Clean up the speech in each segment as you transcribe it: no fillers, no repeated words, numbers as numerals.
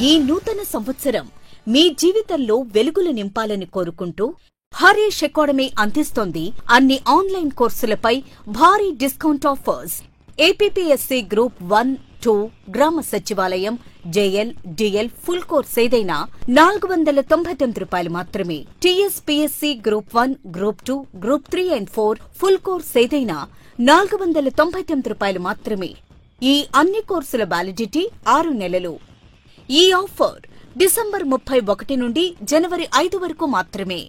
ఈ నూతన సంవత్సరం మీ జీవితంలో వెలుగులు నింపాలని కోరుకుంటూ హరీష్ అకాడమీ అందిస్తోంది అన్ని ఆన్లైన్ కోర్సులపై భారీ డిస్కౌంట్ ఆఫర్స్. ఏపీపీఎస్సీ గ్రూప్ 1, 2 గ్రామ సచివాలయం, జేఎల్, డిఎల్ ఫుల్ కోర్స్ ఏదైనా ₹499 మాత్రమే. TSPSC group 1, group 2, group 3 and 4 full course ఏదైనా ₹499 మాత్రమే. ఈ అన్ని కోర్సుల వ్యాలిడిటీ 6 నెలలు. ఈ ఆఫర్ డిసెంబర్ 31 నుండి జనవరి 5 వరకు మాత్రమే.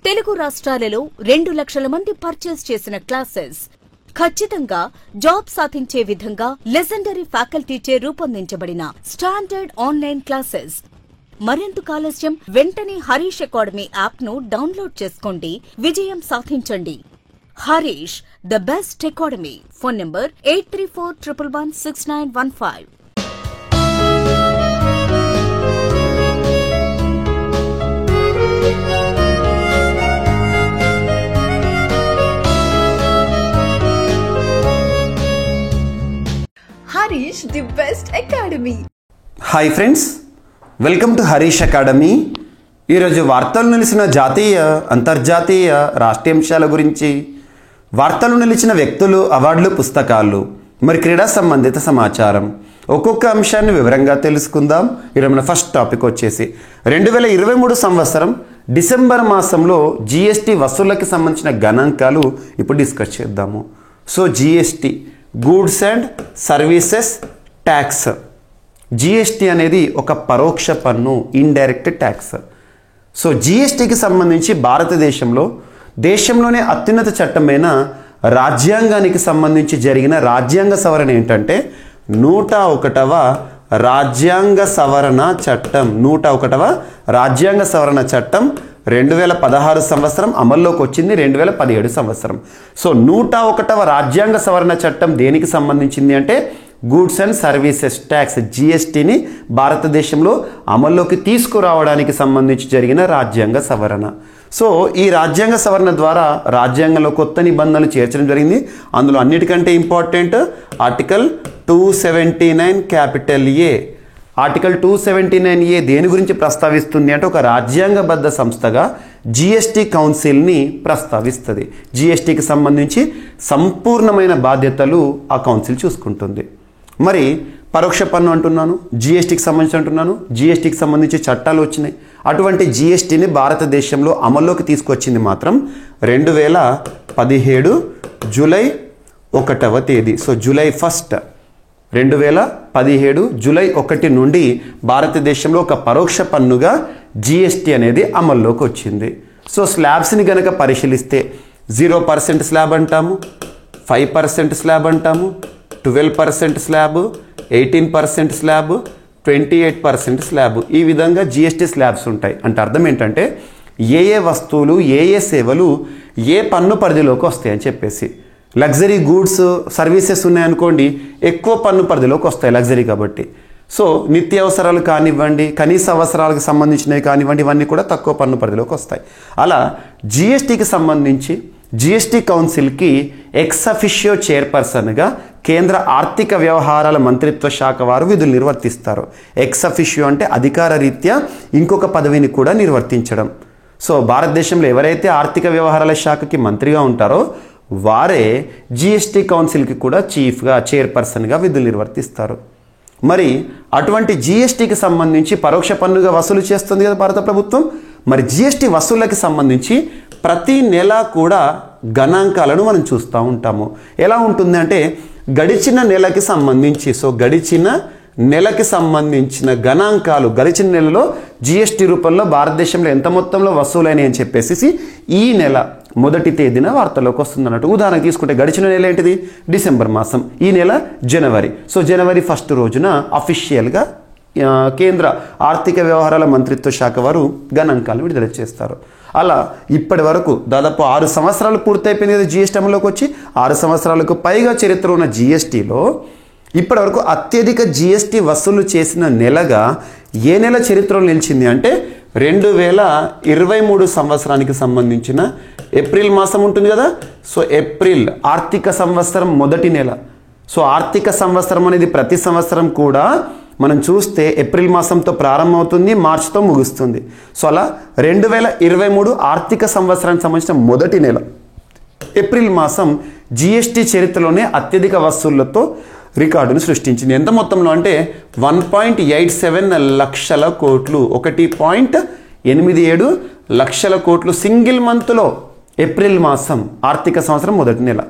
తెలుగు రాష్ట్రాలలో 2 లక్షల మంది పర్చేస్ చేసిన క్లాసెస్ ఖచ్చితంగా జాబ్ సాధించే విధంగా లెజెండరీ ఫ్యాకల్టీచే రూపొందించబడిన స్టాండర్డ్ ఆన్లైన్ క్లాసెస్. మరెందుకు ఆలస్యం? వెంటనే హరీష్ అకాడమీ యాప్ ను డౌన్లోడ్ చేసుకోండి, విజయం సాధించండి. Harish the best academy. Phone number 8341116915. Harish the best academy. Hi friends, welcome to Harish academy. ఈరోజు వార్తలు నిలిచిన జాతీయ, అంతర్జాతీయ, రాష్ట్రీయాంశాల గురించి, వార్తలు నిలిచిన వ్యక్తులు, అవార్డులు, పుస్తకాలు, మరి క్రీడా సంబంధిత సమాచారం, ఒక్కొక్క అంశాన్ని వివరంగా తెలుసుకుందాం. ఈరోజు మన ఫస్ట్ టాపిక్ వచ్చేసి 2023 సంవత్సరం డిసెంబర్ మాసంలో జీఎస్టీ వసూళ్లకి సంబంధించిన గణాంకాలు ఇప్పుడు డిస్కస్ చేద్దాము. So GST, goods and services tax. GST అనేది ఒక పరోక్ష పన్ను, ఇండైరెక్ట్ ట్యాక్స్. సో జీఎస్టీకి సంబంధించి భారతదేశంలో దేశంలోనే అత్యున్నత చట్టమైన రాజ్యాంగానికి సంబంధించి జరిగిన రాజ్యాంగ సవరణ ఏంటంటే 101వ రాజ్యాంగ సవరణ చట్టం. 101వ రాజ్యాంగ సవరణ చట్టం 2016 సంవత్సరం అమల్లోకి వచ్చింది, 2017 సంవత్సరం. సో 101వ రాజ్యాంగ సవరణ చట్టం దేనికి సంబంధించింది అంటే గూడ్స్ అండ్ సర్వీసెస్ ట్యాక్స్, జీఎస్టీని భారతదేశంలో అమల్లోకి తీసుకురావడానికి సంబంధించి జరిగిన రాజ్యాంగ సవరణ. సో ఈ రాజ్యాంగ సవరణ ద్వారా రాజ్యాంగంలో కొత్త నిబంధనలు చేర్చడం జరిగింది. అందులో అన్నిటికంటే ఇంపార్టెంట్ ఆర్టికల్ 279 క్యాపిటల్ ఏ. ఆర్టికల్ 279A దేని గురించి ప్రస్తావిస్తుంది అంటే ఒక రాజ్యాంగబద్ధ సంస్థగా జీఎస్టీ కౌన్సిల్ని ప్రస్తావిస్తుంది. జీఎస్టీకి సంబంధించి సంపూర్ణమైన బాధ్యతలు ఆ కౌన్సిల్ చూసుకుంటుంది. మరి పరోక్ష పన్ను అంటున్నాను, జీఎస్టీకి సంబంధించి అంటున్నాను, జీఎస్టీకి సంబంధించి చట్టాలు వచ్చినాయి. అటువంటి జీఎస్టీని భారతదేశంలో అమల్లోకి తీసుకొచ్చింది మాత్రం 2017 జూలై 1వ తేదీ. సో జూలై 1, 2017 జూలై 1 నుండి భారతదేశంలో ఒక పరోక్ష పన్నుగా జీఎస్టీ అనేది అమల్లోకి వచ్చింది. సో స్లాబ్స్ని కనుక పరిశీలిస్తే 0% స్లాబ్ అంటాము, 5% స్లాబ్ అంటాము, 12% స్లాబ్, 18% స్లాబ్, 28% స్లాబ్. ఈ విధంగా జీఎస్టీ స్లాబ్స్ ఉంటాయి. అంటే అర్థం ఏంటంటే ఏ ఏ వస్తువులు, ఏ ఏ సేవలు ఏ పన్ను పరిధిలోకి వస్తాయని చెప్పేసి. లగ్జరీ గూడ్స్, సర్వీసెస్ ఉన్నాయనుకోండి, ఎక్కువ పన్ను పరిధిలోకి వస్తాయి లగ్జరీ కాబట్టి. సో నిత్యావసరాలు కానివ్వండి, కనీస అవసరాలకు సంబంధించినవి కానివ్వండి, ఇవన్నీ కూడా తక్కువ పన్ను పరిధిలోకి వస్తాయి. అలా జీఎస్టీకి సంబంధించి జీఎస్టీ కౌన్సిల్కి ఎక్స్ అఫిషియో చైర్పర్సన్గా కేంద్ర ఆర్థిక వ్యవహారాల మంత్రిత్వ శాఖ వారు విధులు నిర్వర్తిస్తారు. ఎక్స్ అఫిషియో అంటే అధికార రీత్యా ఇంకొక పదవిని కూడా నిర్వర్తించడం. సో భారతదేశంలో ఎవరైతే ఆర్థిక వ్యవహారాల శాఖకి మంత్రిగా ఉంటారో వారే జీఎస్టీ కౌన్సిల్కి కూడా చీఫ్గా, చైర్పర్సన్గా విధులు నిర్వర్తిస్తారు. మరి అటువంటి జీఎస్టీకి సంబంధించి పరోక్ష పన్నుగా వసూలు చేస్తుంది కదా భారత ప్రభుత్వం. మరి జీఎస్టీ వసూళ్ళకి సంబంధించి ప్రతి నెల కూడా గణాంకాలను మనం చూస్తూ ఉంటాము. ఎలా ఉంటుంది అంటే గడిచిన నెలకి సంబంధించి, సో గడిచిన నెలకి సంబంధించిన గణాంకాలు, గడిచిన నెలలో జీఎస్టీ రూపంలో భారతదేశంలో ఎంత మొత్తంలో వసూలైనాయి అని చెప్పేసి ఈ నెల 1వ తేదీన వార్తల్లోకి వస్తుంది అన్నట్టు. ఉదాహరణ తీసుకుంటే గడిచిన నెల ఏంటిది? డిసెంబర్ మాసం. ఈ నెల జనవరి. సో జనవరి 1 రోజున అఫీషియల్గా కేంద్ర ఆర్థిక వ్యవహారాల మంత్రిత్వ శాఖ వారు గణాంకాలను విడుదల చేస్తారు. అలా ఇప్పటి వరకు దాదాపు 6 సంవత్సరాలు పూర్తయిపోయింది కదా జీఎస్టీ అమల్లోకి వచ్చి. 6 సంవత్సరాలకు పైగా చరిత్ర ఉన్న జీఎస్టీలో ఇప్పటి వరకు అత్యధిక జీఎస్టీ వసూలు చేసిన నెలగా ఏ నెల చరిత్రలో నిలిచింది అంటే 2023 సంవత్సరానికి సంబంధించిన ఏప్రిల్ మాసం ఉంటుంది కదా. సో ఏప్రిల్ ఆర్థిక సంవత్సరం 1వ నెల. సో ఆర్థిక సంవత్సరం అనేది ప్రతి సంవత్సరం కూడా మనం చూస్తే ఏప్రిల్ మాసంతో ప్రారంభమవుతుంది, మార్చితో ముగుస్తుంది. సో అలా 2023 ఆర్థిక సంవత్సరానికి సంబంధించిన మొదటి నెల ఏప్రిల్ మాసం జిఎస్టీ చరిత్రలోనే అత్యధిక వసూళ్లతో రికార్డును సృష్టించింది. ఎంత మొత్తంలో అంటే 1.87 లక్షల కోట్లు, 1.87 లక్షల కోట్లు సింగిల్ మంత్లో ఏప్రిల్ మాసం ఆర్థిక సంవత్సరం మొదటి నెల.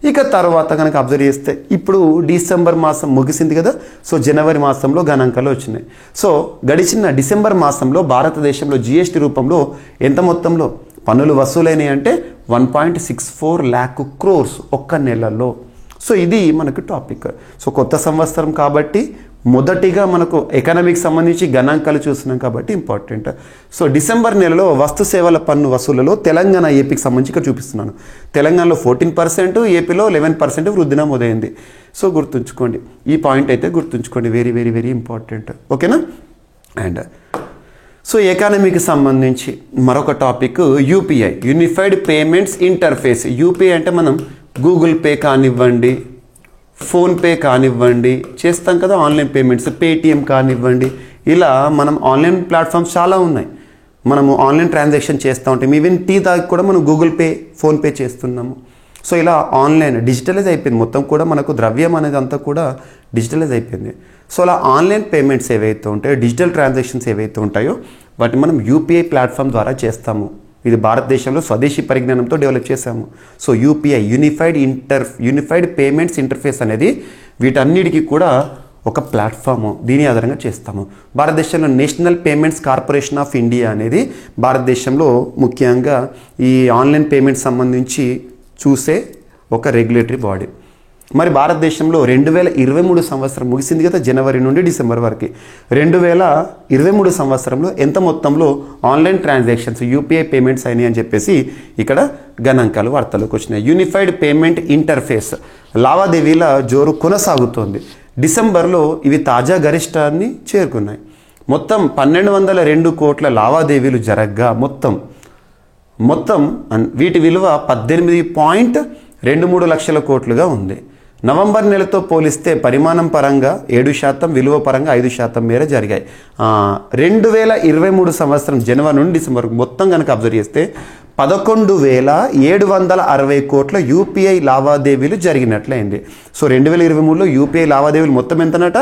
ఇక తర్వాత కనుక అబ్జర్వ్ చేస్తే ఇప్పుడు డిసెంబర్ మాసం ముగిసింది కదా, సో జనవరి మాసంలో గణాంకాలు వచ్చినాయి. సో గడిచిన డిసెంబర్ మాసంలో భారతదేశంలో జిఎస్టీ రూపంలో ఎంత మొత్తంలో పన్నులు వసూలైనాయి అంటే 1.64 lakh crores ఒక్క నెలలో. సో ఇది మనకు టాపిక్. సో కొత్త సంవత్సరం కాబట్టి మొదటిగా మనకు ఎకనామిక్ సంబంధించి గణాంకాలు చూస్తున్నాం కాబట్టి ఇంపార్టెంట్. సో డిసెంబర్ నెలలో వస్తు సేవల పన్ను వసూళ్లలో తెలంగాణ, ఏపీకి సంబంధించి ఇక్కడ చూపిస్తున్నాను. తెలంగాణలో 14%, ఏపీలో 11% వృద్ధి నమోదైంది. సో గుర్తుంచుకోండి, ఈ పాయింట్ అయితే గుర్తుంచుకోండి, వెరీ వెరీ వెరీ ఇంపార్టెంట్. ఓకేనా? అండ్ సో ఎకానమీకి సంబంధించి మరొక topic UPI, unified payments interface. UPI అంటే మనం గూగుల్ పే కానివ్వండి, ఫోన్పే కానివ్వండి, చేస్తాం కదా ఆన్లైన్ పేమెంట్స్, పేటిఎం కానివ్వండి, ఇలా మనం ఆన్లైన్ ప్లాట్ఫామ్స్ చాలా ఉన్నాయి. మనము ఆన్లైన్ ట్రాన్సాక్షన్ చేస్తూ ఉంటాం. ఈవెన్ టీ దాకా కూడా మనం గూగుల్ పే, ఫోన్పే చేస్తున్నాము. సో ఇలా ఆన్లైన్ డిజిటలైజ్ అయిపోయింది మొత్తం కూడా, మనకు ద్రవ్యం అనేది అంతా కూడా డిజిటలైజ్ అయిపోయింది. సో అలా ఆన్లైన్ పేమెంట్స్ ఏవైతే ఉంటాయో, డిజిటల్ ట్రాన్సాక్షన్స్ ఏవైతే ఉంటాయో వాటిని మనం యూపీఐ ప్లాట్ఫామ్ ద్వారా చేస్తాము. ఇది భారతదేశంలో స్వదేశీ పరిజ్ఞానంతో డెవలప్ చేశాము. So UPI, unified payments interface అనేది వీటన్నిటికీ కూడా ఒక ప్లాట్ఫామ్, దీని ఆధారంగా చేస్తాము. భారతదేశంలో national payments corporation of India అనేది భారతదేశంలో ముఖ్యంగా ఈ ఆన్లైన్ పేమెంట్స్ సంబంధించి చూసే ఒక రెగ్యులేటరీ బాడీ. మరి భారతదేశంలో 2023 సంవత్సరం ముగిసింది కదా, జనవరి నుండి డిసెంబర్ వరకు. 2023 సంవత్సరంలో ఎంత మొత్తంలో ఆన్లైన్ ట్రాన్సాక్షన్స్, యూపీఐ పేమెంట్స్ అయినాయి అని చెప్పేసి ఇక్కడ గణాంకాలు వార్తలకు వచ్చినాయి. యూనిఫైడ్ పేమెంట్ ఇంటర్ఫేస్ లావాదేవీల జోరు కొనసాగుతోంది. డిసెంబర్లో ఇవి తాజా గరిష్టాన్ని చేరుకున్నాయి. మొత్తం 1202 కోట్ల లావాదేవీలు జరగ్గా మొత్తం వీటి విలువ 18.23 లక్షల కోట్లుగా ఉంది. నవంబర్ నెలతో పోలిస్తే పరిమాణం పరంగా 7%, విలువ పరంగా 5% మేర జరిగాయి. 2023 సంవత్సరం జనవరి నుండి డిసెంబర్ మొత్తం కనుక అబ్జర్వ్ చేస్తే 11,760 కోట్ల యూపీఐ లావాదేవీలు జరిగినట్లయింది. సో 2023లో యూపీఐ లావాదేవీలు మొత్తం ఎంతనట?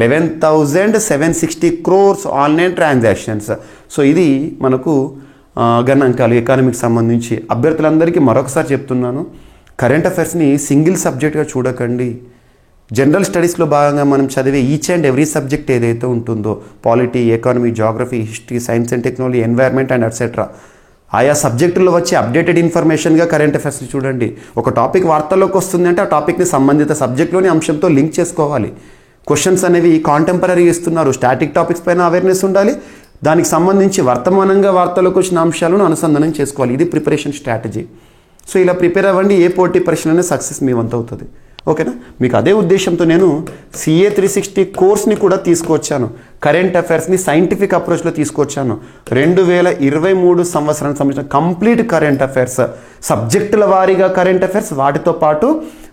11,760 crores ఆన్లైన్ ట్రాన్సాక్షన్స్. సో ఇది మనకు గణాంకాలు ఎకానమీకి సంబంధించి. అభ్యర్థులందరికీ మరొకసారి చెప్తున్నాను, కరెంట్ అఫైర్స్ని సింగిల్ సబ్జెక్ట్గా చూడకండి. జనరల్ స్టడీస్లో భాగంగా మనం చదివే ఈచ్ అండ్ ఎవ్రీ సబ్జెక్ట్ ఏదైతే ఉంటుందో, polity, economy, geography, history, science and technology, environment and etcetera, ఆయా సబ్జెక్టుల్లో వచ్చే అప్డేటెడ్ ఇన్ఫర్మేషన్గా కరెంట్ అఫైర్స్ని చూడండి. ఒక టాపిక్ వార్తల్లోకి వస్తుంది అంటే ఆ టాపిక్ని సంబంధిత సబ్జెక్ట్లోని అంశంతో లింక్ చేసుకోవాలి. క్వశ్చన్స్ అనేవి కాంటెంపరీ ఇస్తున్నారు, స్టాటిక్ టాపిక్స్ పైన అవేర్నెస్ ఉండాలి, దానికి సంబంధించి వర్తమానంగా వార్తల్లోకి వచ్చిన అంశాలను అనుసంధానం చేసుకోవాలి. ఇది ప్రిపరేషన్ స్ట్రాటజీ. సో ఇలా ప్రిపేర్ అవ్వండి, ఏ పోటీ పరీక్షలైనా సక్సెస్ మీ వంతు అవుతుంది. ఓకేనా? మీకు అదే ఉద్దేశంతో నేను CA 360 కోర్స్ని కూడా తీసుకొచ్చాను. కరెంట్ అఫైర్స్ని సైంటిఫిక్ అప్రోచ్లో తీసుకొచ్చాను. 2023 సంవత్సరానికి సంబంధించిన కంప్లీట్ కరెంట్ అఫైర్స్, సబ్జెక్టుల వారీగా కరెంట్ అఫైర్స్, వాటితో పాటు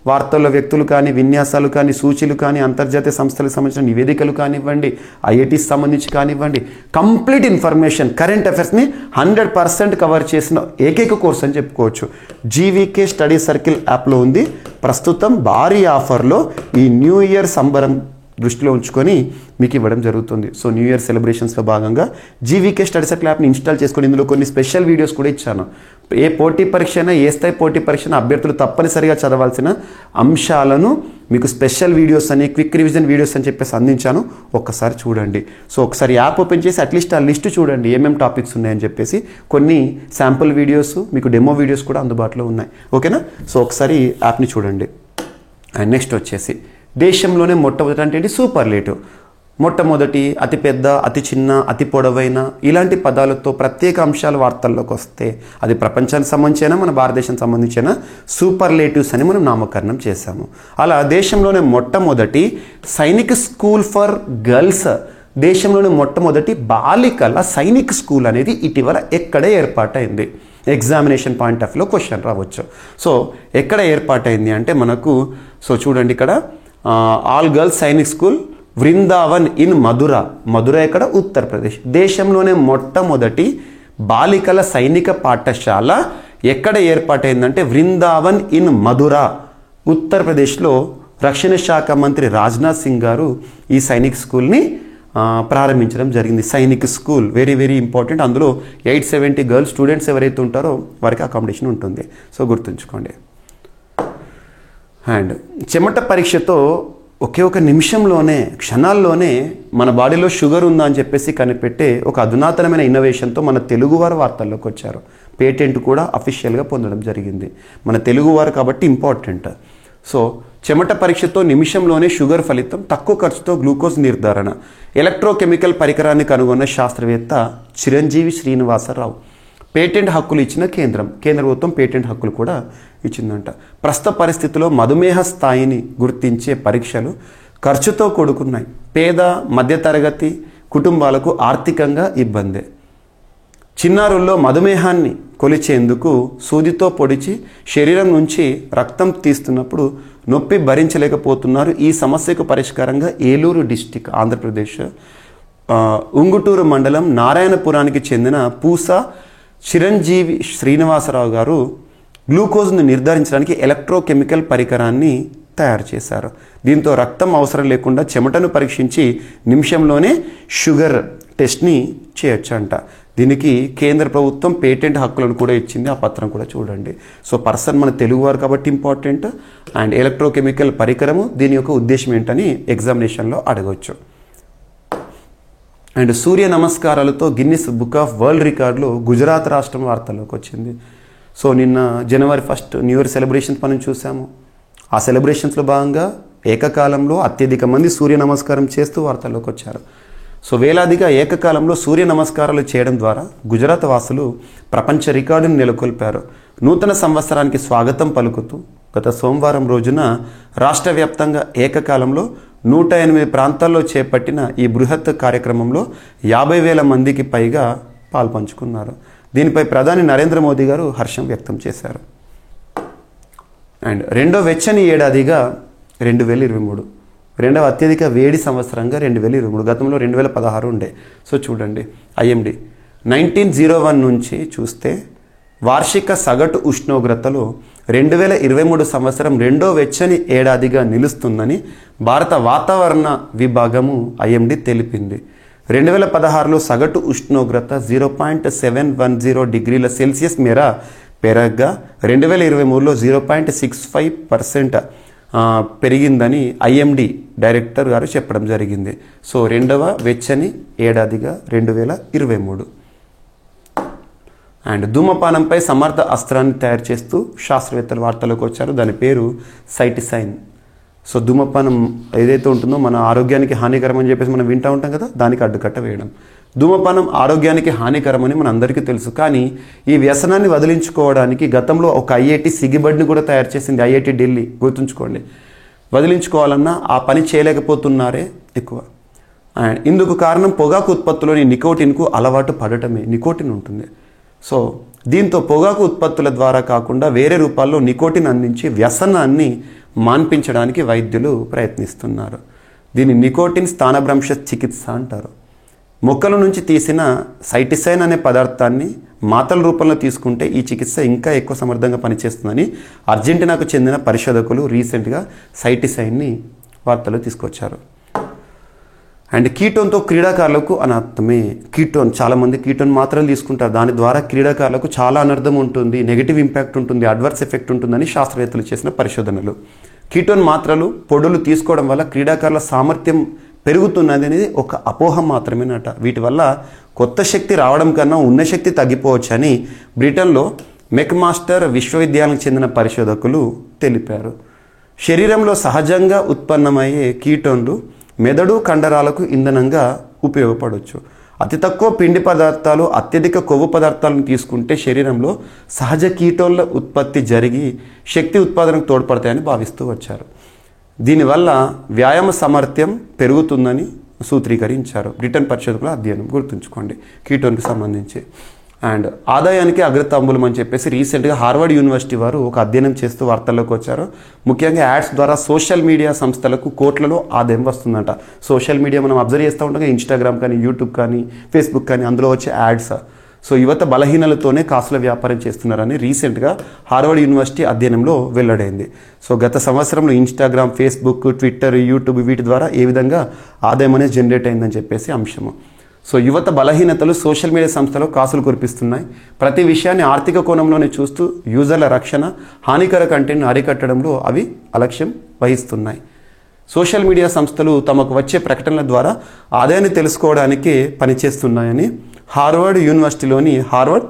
వార్తల్లో వ్యక్తులు కానీ, విన్యాసాలు కానీ, సూచీలు కానీ, అంతర్జాతీయ సంస్థలకు సంబంధించిన నివేదికలు కానివ్వండి, IITకి సంబంధించి కానివ్వండి, కంప్లీట్ ఇన్ఫర్మేషన్ కరెంట్ అఫైర్స్ని 100% కవర్ చేసిన ఏకైక కోర్స్ అని చెప్పుకోవచ్చు. GVK స్టడీ సర్కిల్ యాప్లో ఉంది. ప్రస్తుతం భారీ ఆఫర్లో ఈ న్యూ ఇయర్ సంబరం దృష్టిలో ఉంచుకొని మీకు ఇవ్వడం జరుగుతుంది. సో న్యూ ఇయర్ సెలబ్రేషన్స్లో భాగంగా GVK స్టడీ సర్కిల్ యాప్ని ఇన్స్టాల్ చేసుకొని ఇందులో కొన్ని స్పెషల్ వీడియోస్ కూడా ఇచ్చాను. ఏ పోటీ పరీక్ష అయినా, ఏ స్థాయి పోటీ పరీక్ష అభ్యర్థులు తప్పనిసరిగా చదవాల్సిన అంశాలను మీకు స్పెషల్ వీడియోస్ అని, క్విక్ రివిజన్ వీడియోస్ అని చెప్పేసి అందించాను. ఒక్కసారి చూడండి. సో ఒకసారి యాప్ ఓపెన్ చేసి అట్లీస్ట్ ఆ లిస్ట్ చూడండి, ఏమేమి టాపిక్స్ ఉన్నాయని చెప్పేసి. కొన్ని శాంపుల్ వీడియోస్, మీకు డెమో వీడియోస్ కూడా అందుబాటులో ఉన్నాయి. ఓకేనా? సో ఒకసారి యాప్ని చూడండి. అండ్ నెక్స్ట్ వచ్చేసి దేశంలోనే మొట్టమొదటి అంటే సూపర్లేటివ్. మొట్టమొదటి, అతిపెద్ద, అతి చిన్న, అతి పొడవైన ఇలాంటి పదాలతో ప్రత్యేక అంశాలు వార్తల్లోకి వస్తే అది ప్రపంచానికి సంబంధించిన, మన భారతదేశానికి సంబంధించిన సూపర్లేటివ్స్ అని మనం నామకరణం చేశాము. అలా దేశంలోనే మొట్టమొదటి సైనిక్ స్కూల్ ఫర్ గర్ల్స్, దేశంలోనే మొట్టమొదటి బాలికల సైనిక్ స్కూల్ అనేది ఇటీవల ఎక్కడ ఏర్పాటైంది? ఎగ్జామినేషన్ పాయింట్ ఆఫ్ వ్యూలో క్వశ్చన్ రావచ్చు. సో ఎక్కడ ఏర్పాటైంది అంటే మనకు, సో చూడండి ఇక్కడ, all girls Sainik school Vrindavan in Mathura. Mathura ఎక్కడ? ఉత్తరప్రదేశ్. దేశంలోనే మొట్టమొదటి బాలికల సైనిక పాఠశాల ఎక్కడ ఏర్పాటైందంటే వృందావన్ ఇన్ మధుర, ఉత్తరప్రదేశ్లో. రక్షణ శాఖ మంత్రి రాజ్నాథ్ సింగ్ గారు ఈ సైనిక్ స్కూల్ని ప్రారంభించడం జరిగింది. Sainik school very very important. అందులో 870 గర్ల్స్ స్టూడెంట్స్ ఎవరైతే ఉంటారో వారికి అకామిడేషన్ ఉంటుంది. సో గుర్తుంచుకోండి. అండ్ చెమట పరీక్షతో ఒకే ఒక నిమిషంలోనే, క్షణాల్లోనే మన బాడీలో షుగర్ ఉందా అని చెప్పేసి కనిపెట్టే ఒక అధునాతనమైన ఇన్నోవేషన్తో మన తెలుగువారు వార్తల్లోకి వచ్చారు. పేటెంట్ కూడా అఫీషియల్గా పొందడం జరిగింది. మన తెలుగువారు కాబట్టి ఇంపార్టెంట్. సో చెమట పరీక్షతో నిమిషంలోనే షుగర్ ఫలితం, తక్కువ ఖర్చుతో గ్లూకోజ్ నిర్ధారణ. ఎలక్ట్రోకెమికల్ పరికరాన్ని కనుగొన్న శాస్త్రవేత్త చిరంజీవి శ్రీనివాసరావు. పేటెంట్ హక్కులు ఇచ్చిన కేంద్ర ప్రభుత్వం పేటెంట్ హక్కులు కూడా ఇచ్చిందంట. ప్రస్తుత పరిస్థితిలో మధుమేహ స్థాయిని గుర్తించే పరీక్షలు ఖర్చుతో కూడుకున్నాయి. పేద మధ్యతరగతి కుటుంబాలకు ఆర్థికంగా ఇబ్బందే. చిన్నారుల్లో మధుమేహాన్ని కొలిచేందుకు సూదితో పొడిచి శరీరం నుంచి రక్తం తీస్తున్నప్పుడు నొప్పి భరించలేకపోతున్నారు. ఈ సమస్యకు పరిష్కారంగా ఏలూరు డిస్టిక్, ఆంధ్రప్రదేశ్, ఉంగుటూరు మండలం నారాయణపురానికి చెందిన పూస చిరంజీవి శ్రీనివాసరావు గారు గ్లూకోజ్ను నిర్ధారించడానికి ఎలక్ట్రోకెమికల్ పరికరాన్ని తయారు చేశారు. దీంతో రక్తం అవసరం లేకుండా చెమటను పరీక్షించి నిమిషంలోనే షుగర్ టెస్ట్ని చేయొచ్చంట. దీనికి కేంద్ర ప్రభుత్వం పేటెంట్ హక్కులను కూడా ఇచ్చింది. ఆ పత్రం కూడా చూడండి. సో పర్సన్ మన తెలుగువారు కాబట్టి ఇంపార్టెంట్. అండ్ ఎలక్ట్రోకెమికల్ పరికరము, దీని యొక్క ఉద్దేశం ఏంటని ఎగ్జామినేషన్లో అడగవచ్చు. అండ్ సూర్య నమస్కారాలతో గిన్నిస్ బుక్ ఆఫ్ వరల్డ్ రికార్డులో గుజరాత్ రాష్ట్రం వార్తల్లోకి వచ్చింది. సో నిన్న జనవరి 1 న్యూ ఇయర్ సెలబ్రేషన్స్ మనం చూసాము. ఆ సెలబ్రేషన్స్లో భాగంగా ఏకకాలంలో అత్యధిక మంది సూర్య నమస్కారం చేస్తూ వార్తల్లోకి వచ్చారు. సో వేలాదిగా ఏకకాలంలో సూర్య నమస్కారాలు చేయడం ద్వారా గుజరాత్ వాసులు ప్రపంచ రికార్డును నెలకొల్పారు. నూతన సంవత్సరానికి స్వాగతం పలుకుతూ గత సోమవారం రోజున రాష్ట్ర వ్యాప్తంగా ఏకకాలంలో 108 ప్రాంతాల్లో చేపట్టిన ఈ బృహత్ కార్యక్రమంలో 50,000 మందికి పైగా పాల్పంచుకున్నారు. దీనిపై ప్రధాని నరేంద్ర మోదీ గారు హర్షం వ్యక్తం చేశారు. అండ్ రెండో వెచ్చని ఏడాదిగా 2023, రెండవ అత్యధిక వేడి సంవత్సరంగా 2023, గతంలో 2016 ఉండే. సో చూడండి, ఐఎండి 1901 నుంచి చూస్తే వార్షిక సగటు ఉష్ణోగ్రతలో 2023 సంవత్సరం రెండో వెచ్చని ఏడాదిగా నిలుస్తుందని భారత వాతావరణ విభాగము ఐఎండి తెలిపింది. 2016లో సగటు ఉష్ణోగ్రత 0.710 డిగ్రీల సెల్సియస్ మేర పెరగగా 2023లో 0.65% పెరిగిందని ఐఎండి డైరెక్టర్ గారు చెప్పడం జరిగింది. సో రెండవ వెచ్చని ఏడాదిగా 2023. అండ్ ధూమపానంపై సమర్థ అస్త్రాన్ని తయారు చేస్తూ శాస్త్రవేత్తలు వార్తలోకి వచ్చారు. దాని పేరు సైటిసైన్. సో ధూమపానం ఏదైతే ఉంటుందో మన ఆరోగ్యానికి హానికరం అని చెప్పేసి మనం వింటూ ఉంటాం కదా, దానికి అడ్డుకట్ట వేయడం. ధూమపానం ఆరోగ్యానికి హానికరమని మన అందరికీ తెలుసు. కానీ ఈ వ్యసనాన్ని వదిలించుకోవడానికి గతంలో ఒక ఐఐటి సిగిబడ్ని కూడా తయారు చేసింది, ఐఐటి ఢిల్లీ. గుర్తుంచుకోండి, వదిలించుకోవాలన్నా ఆ పని చేయలేకపోతున్నారే ఎక్కువ. అండ్ ఇందుకు కారణం పొగాకు ఉత్పత్తులోని నికోటిన్కు అలవాటు పడటమే. నికోటిన్ ఉంటుంది. సో దీంతో పొగాకు ఉత్పత్తుల ద్వారా కాకుండా వేరే రూపాల్లో నికోటిన్ అందించి వ్యసనాన్ని మాన్పించడానికి వైద్యులు ప్రయత్నిస్తున్నారు. దీన్ని నికోటిన్ స్థానభ్రంశ చికిత్స అంటారు. మొక్కల నుంచి తీసిన సైటిసైన్ అనే పదార్థాన్ని మాతల రూపంలో తీసుకుంటే ఈ చికిత్స ఇంకా ఎక్కువ సమర్థంగా పనిచేస్తుందని అర్జెంటీనాకు చెందిన పరిశోధకులు రీసెంట్గా సైటిసైన్ని వార్తలు తీసుకొచ్చారు. అండ్ కీటోన్తో క్రీడాకారులకు అనర్థమే. కీటోన్, చాలామంది కీటోన్ మాత్రలు తీసుకుంటారు. దాని ద్వారా క్రీడాకారులకు చాలా అనర్థం ఉంటుంది, నెగిటివ్ ఇంపాక్ట్ ఉంటుంది, అడ్వర్స్ ఎఫెక్ట్ ఉంటుందని శాస్త్రవేత్తలు చేసిన పరిశోధనలు. కీటోన్ మాత్రలు, పొడులు తీసుకోవడం వల్ల క్రీడాకారుల సామర్థ్యం పెరుగుతున్నది అనేది ఒక అపోహ మాత్రమేనట. వీటి వల్ల కొత్త శక్తి రావడం కన్నా ఉన్న శక్తి తగ్గిపోవచ్చని బ్రిటన్లో మెక్మాస్టర్ విశ్వవిద్యాలయానికి చెందిన పరిశోధకులు తెలిపారు. శరీరంలో సహజంగా ఉత్పన్నమయ్యే కీటోన్లు మెదడు కండరాలకు ఇంధనంగా ఉపయోగపడవచ్చు. అతి తక్కువ పిండి పదార్థాలు, అత్యధిక కొవ్వు పదార్థాలను తీసుకుంటే శరీరంలో సహజ కీటోన్ల ఉత్పత్తి జరిగి శక్తి ఉత్పాదనకు తోడ్పడతాయని భావిస్తూ వచ్చారు. దీనివల్ల వ్యాయామ సామర్థ్యం పెరుగుతుందని సూత్రీకరించారు బ్రిటన్ పరిశోధకుల అధ్యయనం. గుర్తుంచుకోండి కీటోన్కి సంబంధించి. అండ్ ఆదాయానికి అగ్రతాంబూలం అని చెప్పేసి రీసెంట్గా హార్వర్డ్ యూనివర్సిటీ వారు ఒక అధ్యయనం చేస్తూ వార్తల్లోకి వచ్చారు. ముఖ్యంగా యాడ్స్ ద్వారా సోషల్ మీడియా సంస్థలకు కోట్లలో ఆదాయం వస్తుందంట. సోషల్ మీడియా మనం అబ్జర్వ్ చేస్తూ ఉంటాం, ఇన్స్టాగ్రామ్ కానీ, యూట్యూబ్ కానీ, ఫేస్బుక్ కానీ, అందులో వచ్చే యాడ్స్. సో యువత బలహీనలతోనే కాసుల వ్యాపారం చేస్తున్నారని రీసెంట్గా హార్వర్డ్ యూనివర్సిటీ అధ్యయనంలో వెల్లడైంది. సో గత సంవత్సరంలో ఇన్స్టాగ్రామ్, ఫేస్బుక్, ట్విట్టర్, యూట్యూబ్ వీటి ద్వారా ఏ విధంగా ఆదాయం అనేది జనరేట్ అయిందని చెప్పేసి అంశము. సో యువత బలహీనతలు సోషల్ మీడియా సంస్థలో కాసులు కురిపిస్తున్నాయి. ప్రతి విషయాన్ని ఆర్థిక కోణంలోనే చూస్తూ యూజర్ల రక్షణ, హానికర కంటెంట్ను అరికట్టడంలో అవి అలక్ష్యం వహిస్తున్నాయి. సోషల్ మీడియా సంస్థలు తమకు వచ్చే ప్రకటనల ద్వారా ఆదాయాన్ని తెలుసుకోవడానికే పనిచేస్తున్నాయని హార్వర్డ్ యూనివర్సిటీలోని Harvard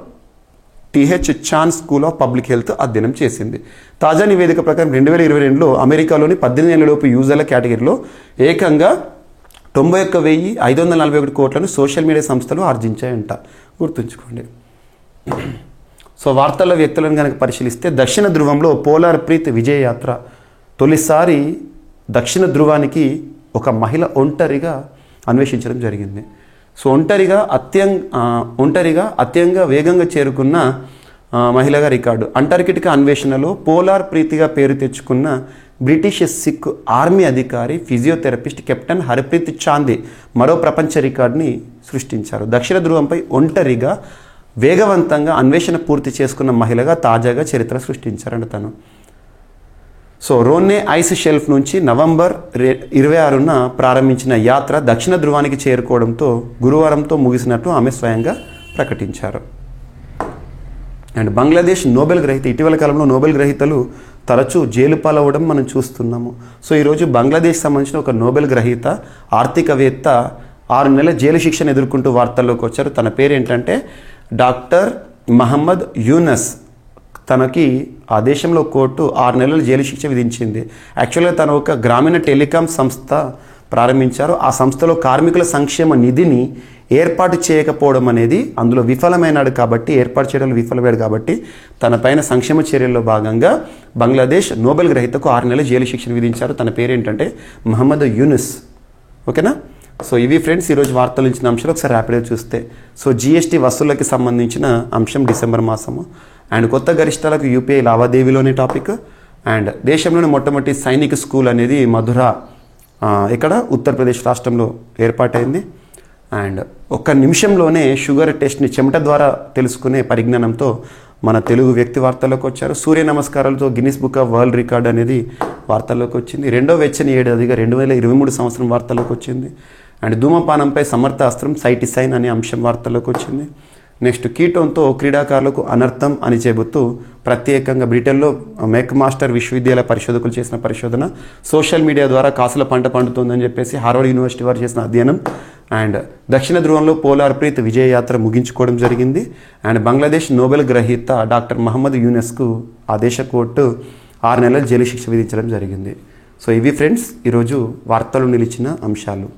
T H Chan school of public health అధ్యయనం చేసింది. తాజా నివేదిక ప్రకారం 2022లో అమెరికాలోని 18 ఏళ్లలోపు యూజర్ల కేటగిరీలో ఏకంగా 91,541 కోట్లను సోషల్ మీడియా సంస్థలు ఆర్జించాయంట. గుర్తుంచుకోండి. సో వార్తల్లో వ్యక్తులను కనుక పరిశీలిస్తే దక్షిణ ధ్రువంలో పోలార్ ప్రీత్ విజయ యాత్ర. తొలిసారి దక్షిణ ధ్రువానికి ఒక మహిళ ఒంటరిగా అన్వేషించడం జరిగింది. సో ఒంటరిగా అత్యంగా వేగంగా చేరుకున్న మహిళగా రికార్డు. అంటార్కిటికా అన్వేషణలో పోలార్ ప్రీతిగా పేరు తెచ్చుకున్న బ్రిటిష్ సిక్ ఆర్మీ అధికారి, ఫిజియోథెరపిస్ట్ కెప్టెన్ హర్ప్రీత్ చాందీ మరో ప్రపంచ రికార్డుని సృష్టించారు. దక్షిణ ధ్రువంపై ఒంటరిగా వేగవంతంగా అన్వేషణ పూర్తి చేసుకున్న మహిళగా తాజాగా చరిత్ర సృష్టించారంట తను. సో రోన్నే ఐస్ షెల్ఫ్ నుంచి నవంబర్ 26న ప్రారంభించిన యాత్ర దక్షిణ ధ్రువానికి చేరుకోవడంతో గురువారంతో ముగిసినట్లు ఆమె స్వయంగా ప్రకటించారు. అండ్ బంగ్లాదేశ్ నోబెల్ గ్రహీత. ఇటీవల కాలంలో నోబెల్ గ్రహీతలు తరచూ జైలు పాలవ్వడం మనం చూస్తున్నాము. సో ఈరోజు బంగ్లాదేశ్ సంబంధించిన ఒక నోబెల్ గ్రహీత, ఆర్థికవేత్త 6 నెలల జైలు శిక్షను ఎదుర్కొంటూ వార్తల్లోకి వచ్చారు. తన పేరు ఏంటంటే డాక్టర్ మహమ్మద్ యూనస్. తనకి ఆ దేశంలో కోర్టు 6 నెలల జైలు శిక్ష విధించింది. యాక్చువల్గా తను ఒక గ్రామీణ టెలికాం సంస్థ ప్రారంభించారు. ఆ సంస్థలో కార్మికుల సంక్షేమ నిధిని ఏర్పాటు చేయకపోవడం అనేది అందులో విఫలమైనాడు కాబట్టి, ఏర్పాటు చేయడంలో విఫలమయ్యాడు కాబట్టి తన పైన సంక్షేమ చర్యల్లో భాగంగా బంగ్లాదేశ్ నోబెల్ గ్రహీతకు 6 నెలల జైలు శిక్షను విధించారు. తన పేరు ఏంటంటే మహమ్మద్ యూనుస్. ఓకేనా? సో ఇవి ఫ్రెండ్స్ ఈరోజు వార్తలు ఇచ్చిన అంశాలు. ఒకసారి ర్యాపిడ్గా చూస్తే సో జీఎస్టీ వసూళ్లకి సంబంధించిన అంశం డిసెంబర్ మాసము. అండ్ కొత్త గరిష్టాలకు యూపీఐ లావాదేవీలోని టాపిక్. అండ్ దేశంలోని మొట్టమొదటి సైనిక స్కూల్ అనేది మధుర ఇక్కడ ఉత్తరప్రదేశ్ రాష్ట్రంలో ఏర్పాటైంది. అండ్ ఒక్క నిమిషంలోనే షుగర్ టెస్ట్ని చెమట ద్వారా తెలుసుకునే పరిజ్ఞానంతో మన తెలుగు వ్యక్తి వార్తల్లోకి వచ్చారు. సూర్య నమస్కారాలతో Guinness book of world record అనేది వార్తల్లోకి వచ్చింది. రెండో వెచ్చని ఏడాదిగా 2023 సంవత్సరం వార్తల్లోకి వచ్చింది. అండ్ ధూమపానంపై సమర్థ అస్త్రం సైటిసైన్ అనే అంశం వార్తల్లోకి వచ్చింది. నెక్స్ట్ కీటోన్తో క్రీడాకారులకు అనర్థం అని చెబుతూ ప్రత్యేకంగా బ్రిటన్లో మెక్ మాస్టర్ విశ్వవిద్యాలయ పరిశోధకులు చేసిన పరిశోధన. సోషల్ మీడియా ద్వారా కాసుల పంట పండుతుందని చెప్పేసి హార్వర్డ్ యూనివర్సిటీ వారు చేసిన అధ్యయనం. అండ్ దక్షిణ ధ్రువంలో పోలార్ ప్రీత్ విజయ యాత్ర ముగించుకోవడం జరిగింది. అండ్ బంగ్లాదేశ్ నోబెల్ గ్రహీత డాక్టర్ మహమ్మద్ యూనస్కు ఆ దేశ కోర్టు 6 నెలల జైలు శిక్ష విధించడం జరిగింది. సో ఇవి ఫ్రెండ్స్ ఈరోజు వార్తలు నిలిచిన అంశాలు.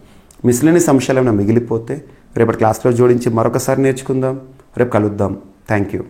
మిస్లేనియస్ అంశాలు ఏమైనా మిగిలిపోతే రేపటి క్లాస్లో జోడించి మరొకసారి నేర్చుకుందాం. రేపు కలుద్దాం. Thank you.